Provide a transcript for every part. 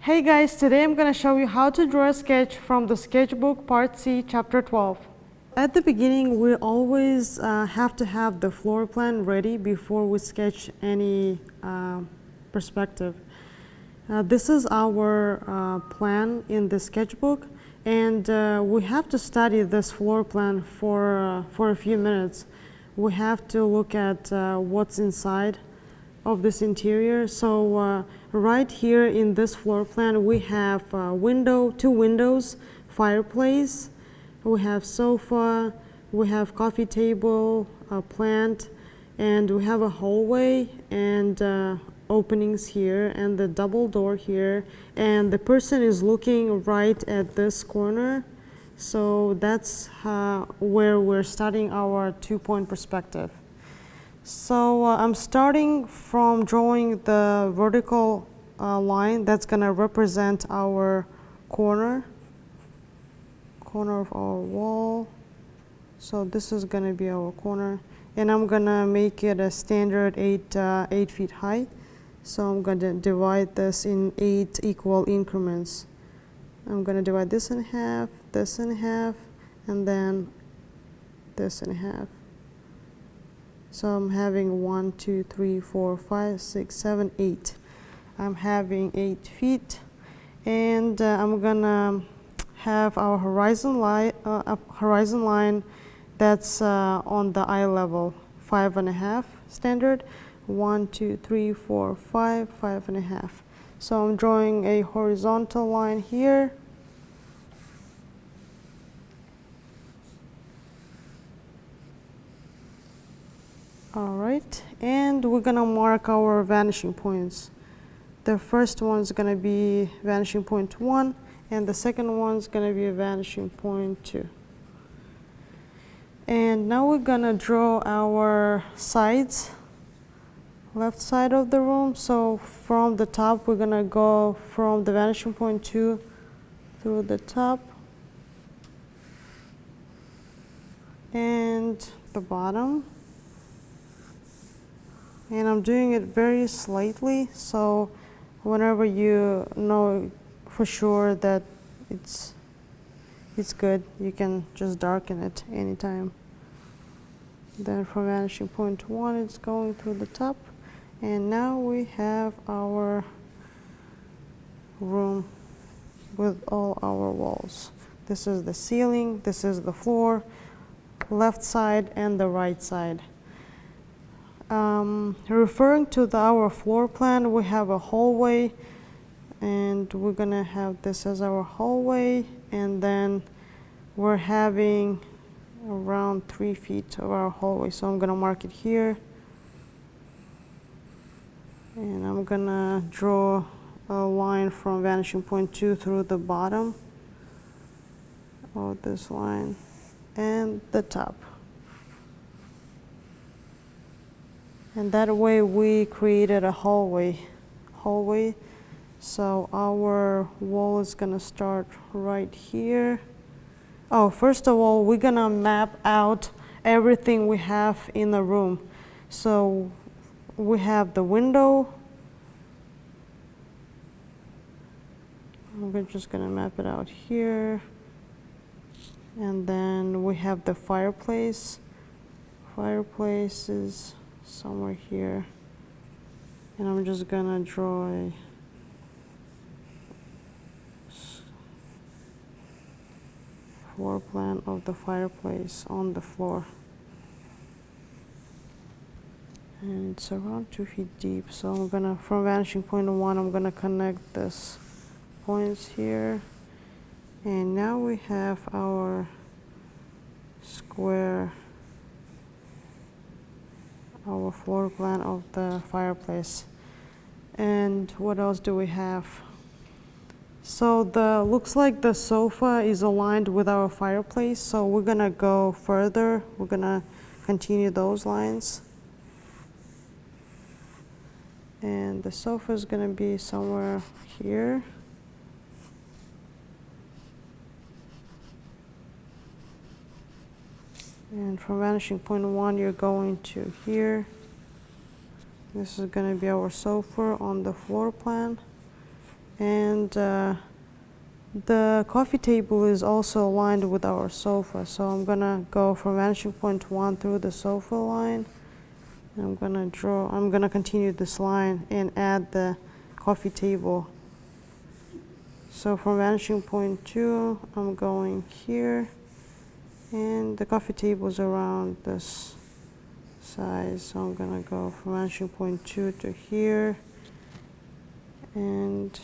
Hey guys, today I'm going to show you how to draw a sketch from the Sketchbook Part C, Chapter 12. At the beginning, we always have to have the floor plan ready before we sketch any perspective. This is our plan in the sketchbook, and we have to study this floor plan for a few minutes. We have to look at what's inside of this interior. So right here in this floor plan, we have two windows, fireplace, we have sofa, we have coffee table, a plant, and we have a hallway and openings here and the double door here, and the person is looking right at this corner. So that's where we're starting our two-point perspective. So I'm starting from drawing the vertical line that's going to represent our corner of our wall. So this is going to be our corner, and I'm going to make it a standard 8 feet high. So I'm going to divide this in 8 equal increments. I'm going to divide this in half, and then this in half. So I'm having 1, 2, 3, 4, 5, 6, 7, 8. I'm having 8 feet, and I'm gonna have our horizon line that's on the eye level, 5.5 standard. 1, 2, 3, 4, 5, 5.5. So I'm drawing a horizontal line here. All right, and we're gonna mark our vanishing points. The first one's gonna be vanishing point 1, and the second one's gonna be vanishing point 2. And now we're gonna draw our sides, left side of the room. So from the top, we're gonna go from the vanishing point 2 through the top and the bottom. And I'm doing it very slightly, so whenever you know for sure that it's good, you can just darken it anytime. Then from vanishing point 1, it's going through the top, and now we have our room with all our walls. This is the ceiling, this is the floor, left side and the right side. Referring to our floor plan, we have a hallway, and we're gonna have this as our hallway, and then we're having around 3 feet of our hallway. So I'm gonna mark it here, and I'm gonna draw a line from vanishing point 2 through the bottom of this line and the top. And that way we created a hallway. So our wall is gonna start right here. Oh, first of all, we're gonna map out everything we have in the room. So we have the window. We're just gonna map it out here. And then we have the fireplace. Fireplace is somewhere here, and I'm just gonna draw a floor plan of the fireplace on the floor, and it's around 2 feet deep. So I'm gonna, from vanishing point 1, I'm gonna connect this points here, and now we have our square, our floor plan of the fireplace. And what else do we have? So looks like the sofa is aligned with our fireplace, so we're gonna go further. We're gonna continue those lines, and the sofa is gonna be somewhere here. And from vanishing point 1, you're going to here. This is going to be our sofa on the floor plan. And the coffee table is also aligned with our sofa, so I'm gonna go from vanishing point 1 through the sofa line. I'm gonna continue this line and add the coffee table. So from vanishing point 2, I'm going here, and the coffee table is around this size, so I'm gonna go from vanishing point 2 to here, and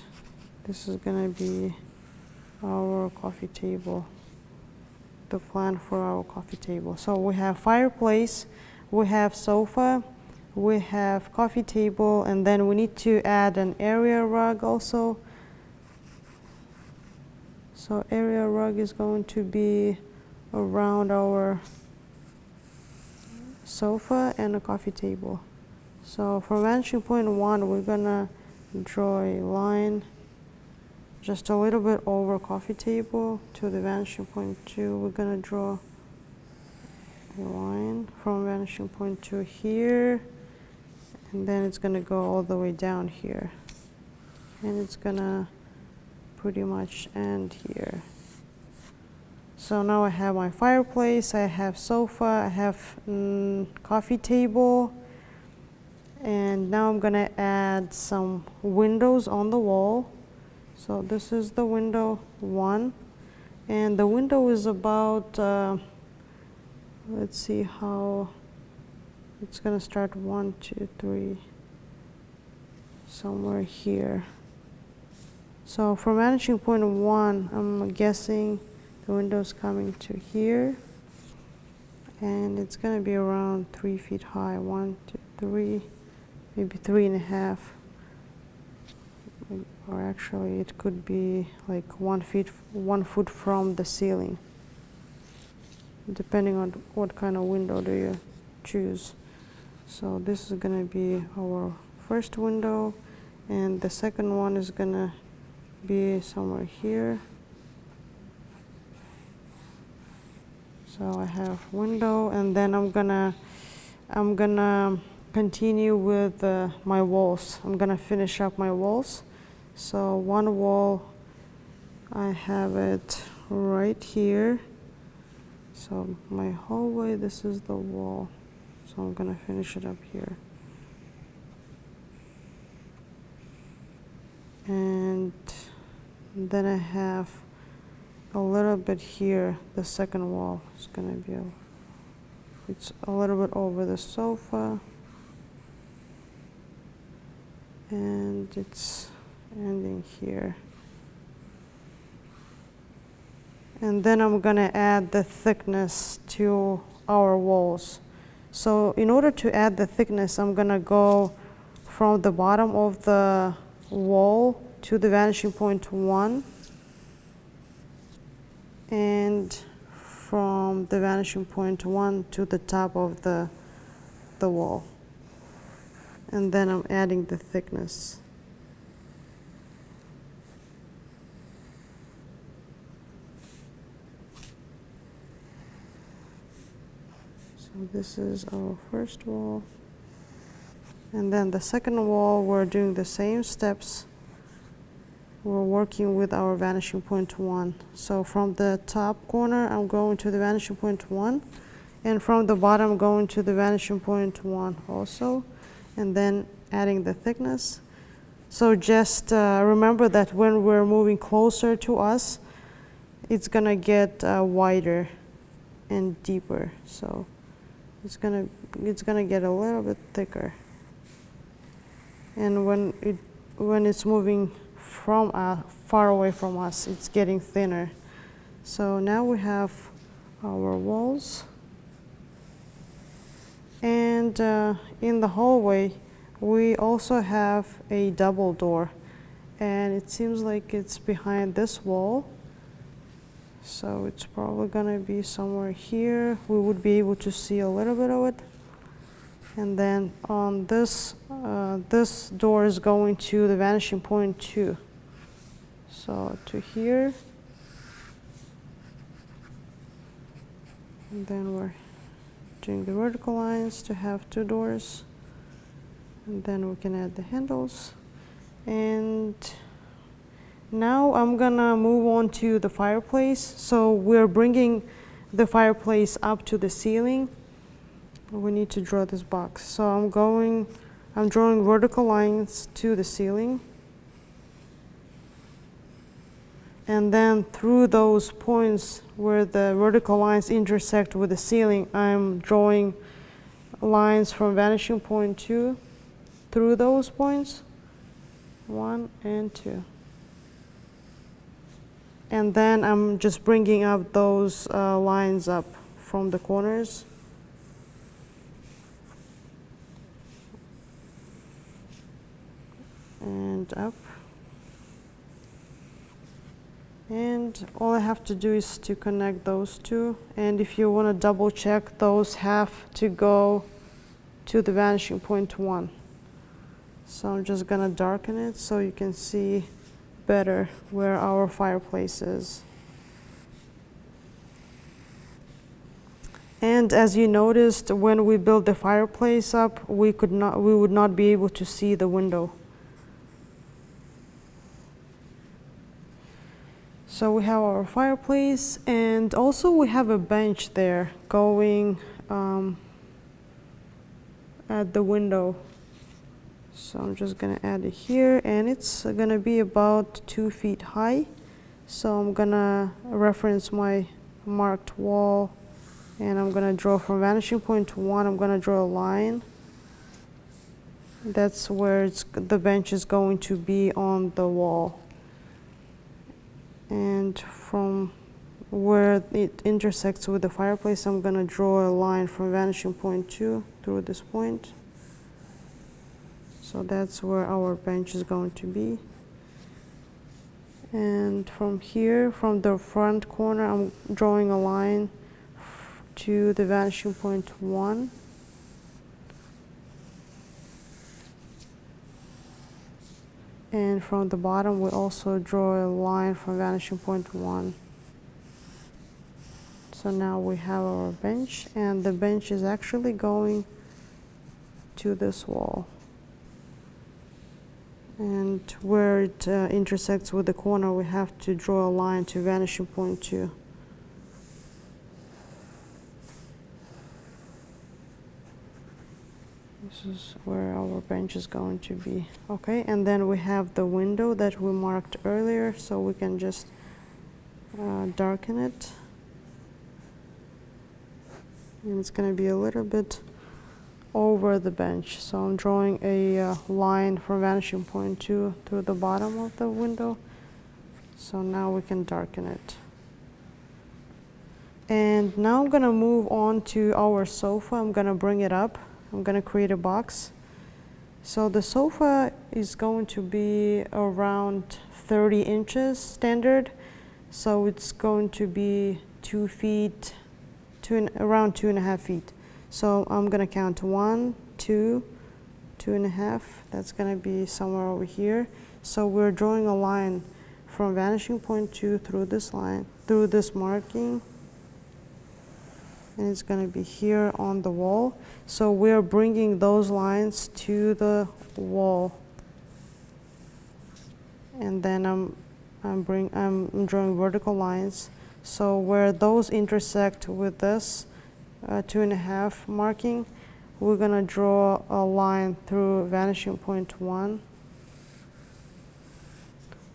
this is gonna be our coffee table, the plan for our coffee table. So we have fireplace, we have sofa, we have coffee table, and then we need to add an area rug also. So area rug is going to be around our sofa and a coffee table. So from vanishing point 1, we're gonna draw a line just a little bit over coffee table to the vanishing point 2. We're gonna draw a line from vanishing point 2 here, and then it's gonna go all the way down here, and it's gonna pretty much end here. So now I have my fireplace, I have sofa, I have coffee table, and now I'm gonna add some windows on the wall. So this is the window 1, and the window is about, let's see how, it's gonna start 1, 2, 3, somewhere here. So from vanishing point 1, I'm guessing the window's coming to here, and it's gonna be around 3 feet high, 1, 2, 3, maybe 3.5. Or actually it could be like 1 foot from the ceiling, depending on what kind of window do you choose. So this is gonna be our first window, and the second one is gonna be somewhere here. So I have window, and then I'm gonna continue with my walls. I'm gonna finish up my walls. So one wall, I have it right here. So my hallway, this is the wall. So I'm gonna finish it up here. And then I have a little bit here, the second wall is gonna be, it's a little bit over the sofa. And it's ending here. And then I'm gonna add the thickness to our walls. So in order to add the thickness, I'm gonna go from the bottom of the wall to the vanishing point 1, and from the vanishing point 1 to the top of the wall. And then I'm adding the thickness. So this is our first wall. And then the second wall, we're doing the same steps. We're working with our vanishing point 1. So from the top corner, I'm going to the vanishing point 1. And from the bottom, going to the vanishing point 1 also. And then adding the thickness. So just remember that when we're moving closer to us, it's gonna get wider and deeper. So it's gonna get a little bit thicker. And when it's moving from far away from us, it's getting thinner. So now we have our walls. And in the hallway, we also have a double door, and it seems like it's behind this wall. So it's probably gonna be somewhere here. We would be able to see a little bit of it. And then on this, this door is going to the vanishing point 2. So to here. And then we're doing the vertical lines to have 2 doors, and then we can add the handles. And Now I'm gonna move on to the fireplace. So we're bringing the fireplace up to the ceiling. We need to draw this box. So I'm drawing vertical lines to the ceiling. And then through those points where the vertical lines intersect with the ceiling, I'm drawing lines from vanishing point 2 through those points, 1 and 2. And then I'm just bringing up those lines up from the corners. And up. And all I have to do is to connect those two. And if you want to double check, those have to go to the vanishing point 1. So I'm just gonna darken it so you can see better where our fireplace is. And as you noticed, when we built the fireplace up, we would not be able to see the window. So we have our fireplace, and also we have a bench there going at the window. So I'm just gonna add it here, and it's gonna be about 2 feet high. So I'm gonna reference my marked wall, and I'm gonna draw from vanishing point 1, I'm gonna draw a line. That's where the bench is going to be on the wall. And from where it intersects with the fireplace, I'm gonna draw a line from vanishing point 2 through this point. So that's where our bench is going to be. And from here, from the front corner, I'm drawing a line to the vanishing point 1. And from the bottom, we also draw a line from vanishing point 1. So now we have our bench, and the bench is actually going to this wall. And where it intersects with the corner, we have to draw a line to vanishing point 2. This is where our bench is going to be. Okay, and then we have the window that we marked earlier, so we can just darken it. And it's going to be a little bit over the bench. So I'm drawing a line from vanishing point 2 through the bottom of the window. So now we can darken it. And now I'm going to move on to our sofa. I'm going to bring it up. I'm going to create a box. So the sofa is going to be around 30 inches standard. So it's going to be 2 feet, around 2.5 feet. So I'm going to count 1, 2, 2.5. That's going to be somewhere over here. So we're drawing a line from vanishing point 2 through this line, through this marking. And it's going to be here on the wall. So we're bringing those lines to the wall. And then I'm drawing vertical lines. So where those intersect with this 2.5 marking, we're going to draw a line through vanishing point 1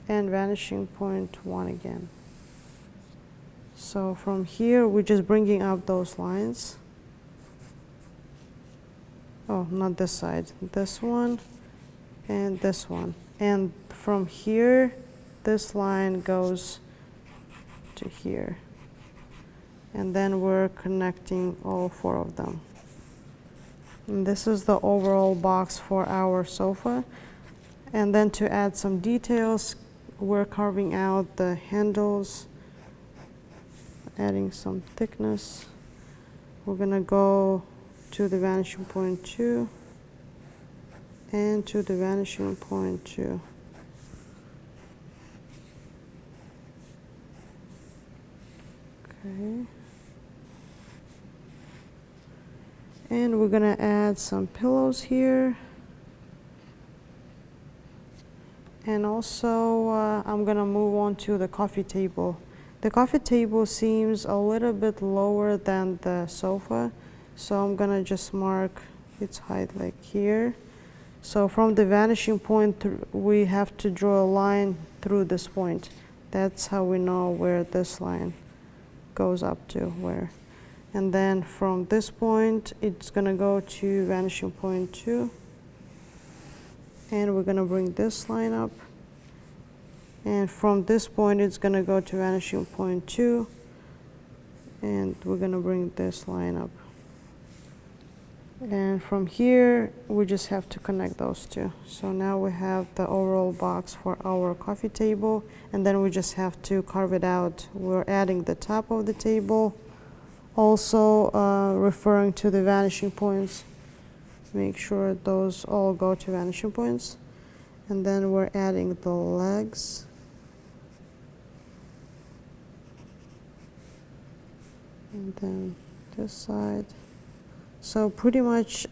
and vanishing point 1 again. So from here, we're just bringing up those lines. Oh, not this side, this one and this one. And from here, this line goes to here. And then we're connecting all 4 of them. And this is the overall box for our sofa. And then to add some details, we're carving out the handles, adding some thickness. We're gonna go to the vanishing point 2 and to the vanishing point 2. Okay. And we're gonna add some pillows here. And also I'm gonna move on to the coffee table. The coffee table seems a little bit lower than the sofa, so I'm gonna just mark its height like here. So from the vanishing point, we have to draw a line through this point. That's how we know where this line goes up to, where. And then from this point, it's gonna go to vanishing point 2. And we're gonna bring this line up. And from this point, it's gonna go to vanishing point 2. And we're gonna bring this line up. And from here, we just have to connect those two. So now we have the overall box for our coffee table, and then we just have to carve it out. We're adding the top of the table, also referring to the vanishing points. Make sure those all go to vanishing points. And then we're adding the legs. And then this side. So pretty much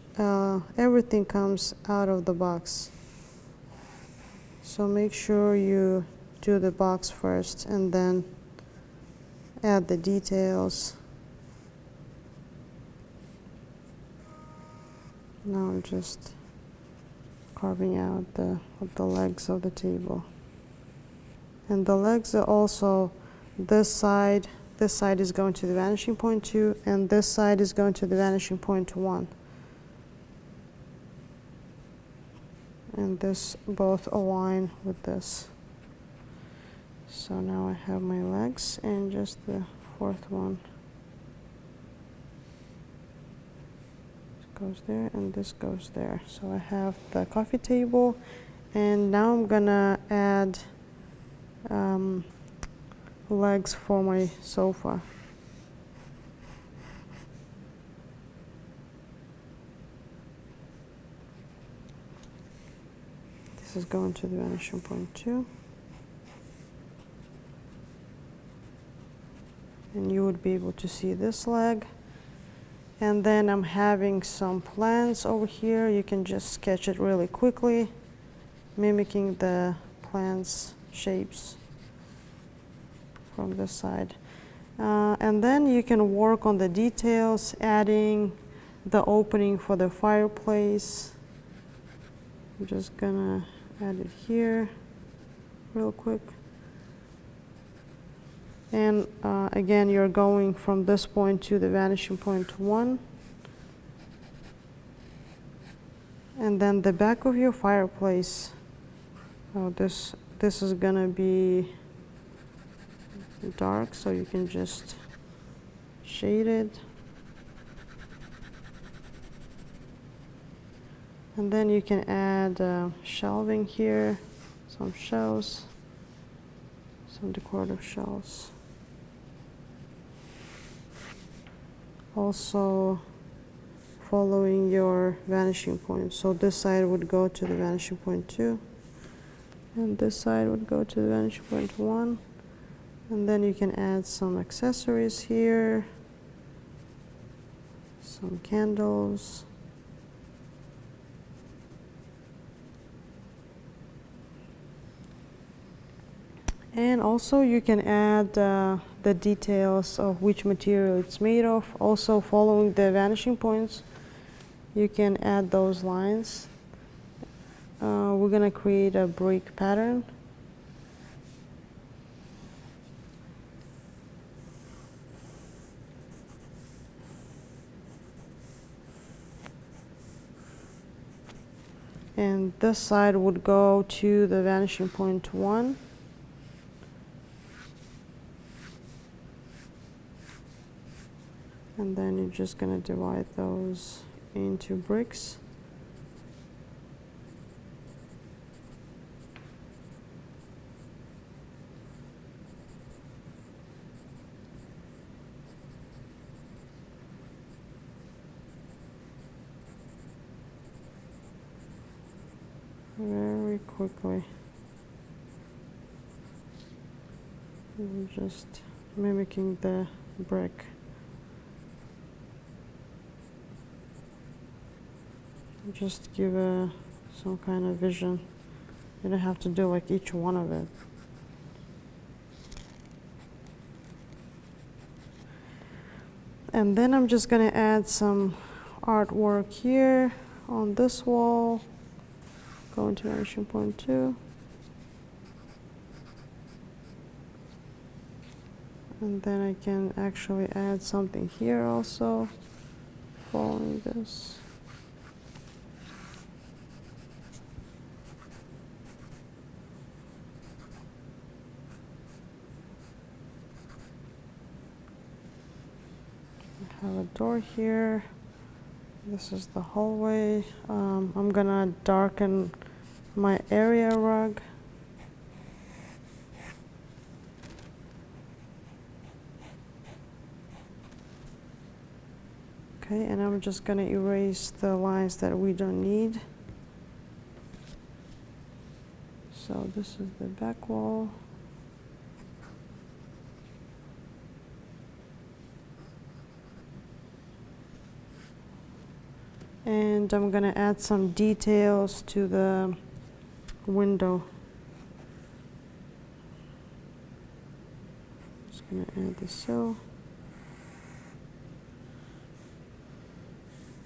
everything comes out of the box. So make sure you do the box first and then add the details. Now I'm just carving out the legs of the table. And the legs are also this side. This side is going to the vanishing point 2, and this side is going to the vanishing point 1. And this both align with this. So now I have my legs and just the fourth one. This goes there and this goes there. So I have the coffee table, and now I'm gonna add legs for my sofa. This is going to the vanishing point 2. And you would be able to see this leg. And then I'm having some plants over here. You can just sketch it really quickly, mimicking the plants' shapes from this side. And then you can work on the details, adding the opening for the fireplace. I'm just gonna add it here real quick. And again, you're going from this point to the vanishing point 1. And then the back of your fireplace, this is gonna be dark, so you can just shade it. And then you can add shelving here, some shelves, some decorative shelves. Also following your vanishing point. So this side would go to the vanishing point 2, and this side would go to the vanishing point 1. And then you can add some accessories here, some candles. And also you can add the details of which material it's made of. Also following the vanishing points, you can add those lines. We're gonna create a brick pattern. And this side would go to the vanishing point 1. And then you're just going to divide those into bricks. Very quickly. And just mimicking the brick. Just give some kind of vision You don't have to do like each one of it. And then I'm just going to add some artwork here on this wall. Go into vanishing point 2. And then I can actually add something here also, following this. I have a door here. This is the hallway. I'm gonna darken my area rug. Okay, and I'm just gonna erase the lines that we don't need. So this is the back wall. And I'm gonna add some details to the window. Just gonna add the sill.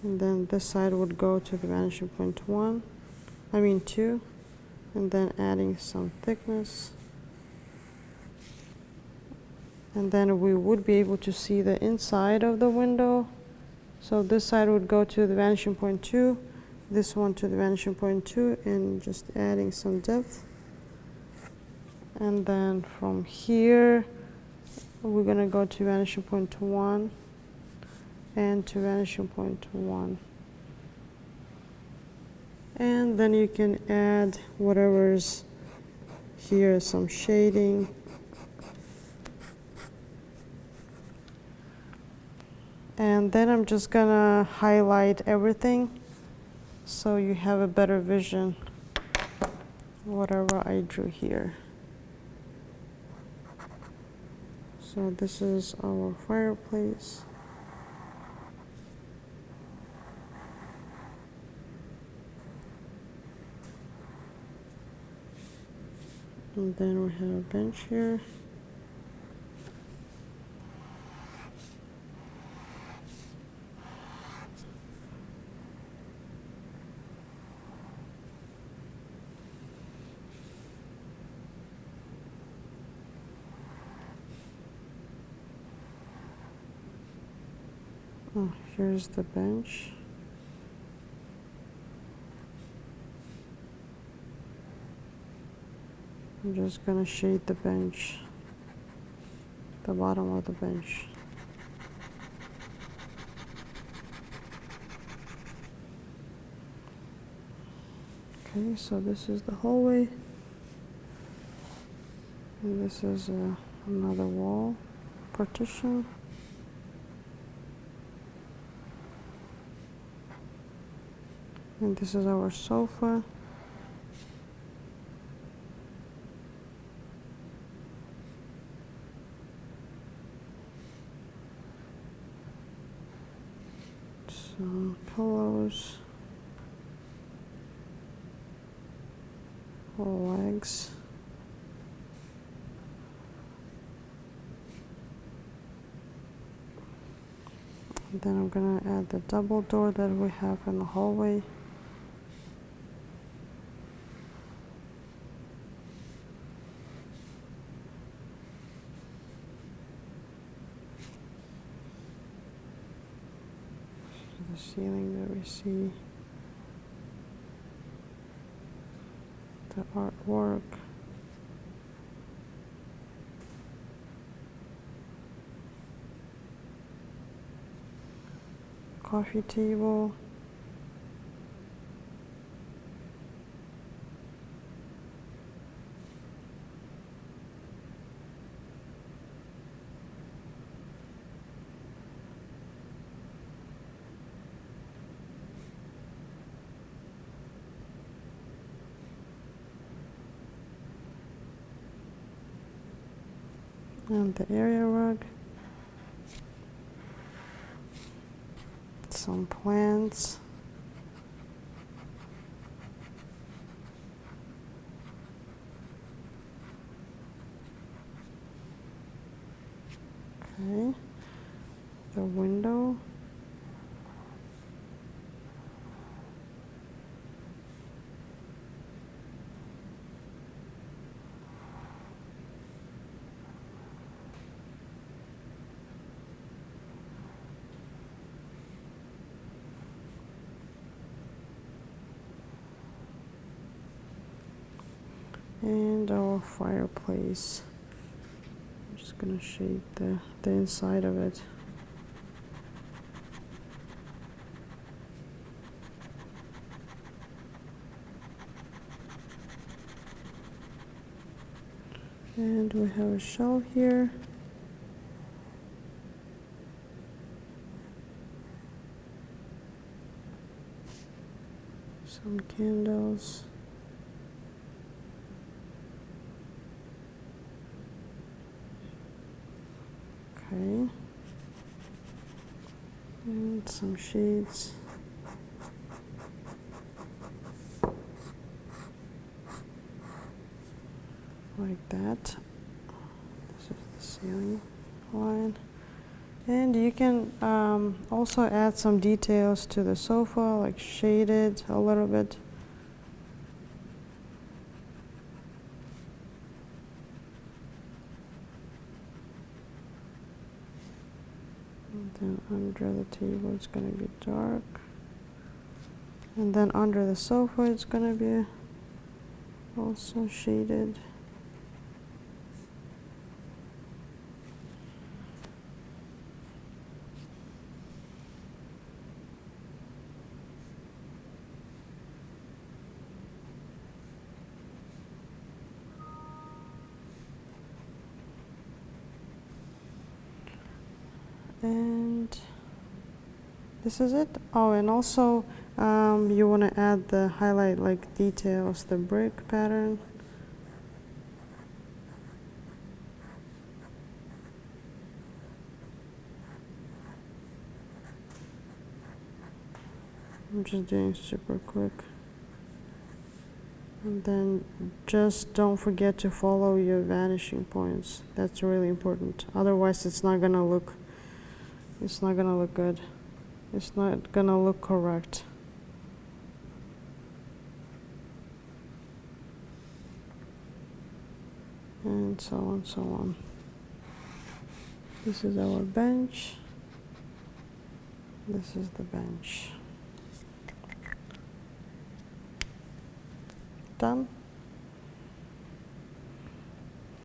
And then this side would go to the vanishing point 2, and then adding some thickness. And then we would be able to see the inside of the window. So this side would go to the vanishing point 2, this one to the vanishing point 2, and just adding some depth. And then from here, we're gonna go to vanishing point 1 and to vanishing point 1. And then you can add whatever's here, some shading. And then I'm just gonna highlight everything so you have a better vision, whatever I drew here. So this is our fireplace. And then we have a bench here. Oh, here's the bench. I'm just gonna shade the bench, the bottom of the bench. Okay, so this is the hallway. And this is another wall partition. And this is our sofa. Some pillows, legs. And then I'm gonna add the double door that we have in the hallway. The ceiling that we see, the artwork, coffee table, and the area rug, some plants, Okay, the window. And our fireplace. I'm just gonna shade the inside of it. And we have a shelf here. Some candles. Okay. And some shades. Like that. This is the ceiling line. And you can also add some details to the sofa, like shade it a little bit. And then under the table it's going to be dark. And then under the sofa it's going to be also shaded. And this is it. Oh, and also you want to add the highlight like details, the brick pattern. I'm just doing super quick. And then just don't forget to follow your vanishing points. That's really important. Otherwise it's not gonna look good. It's not gonna look correct. And so on, so on. This is our bench. This is the bench. Done.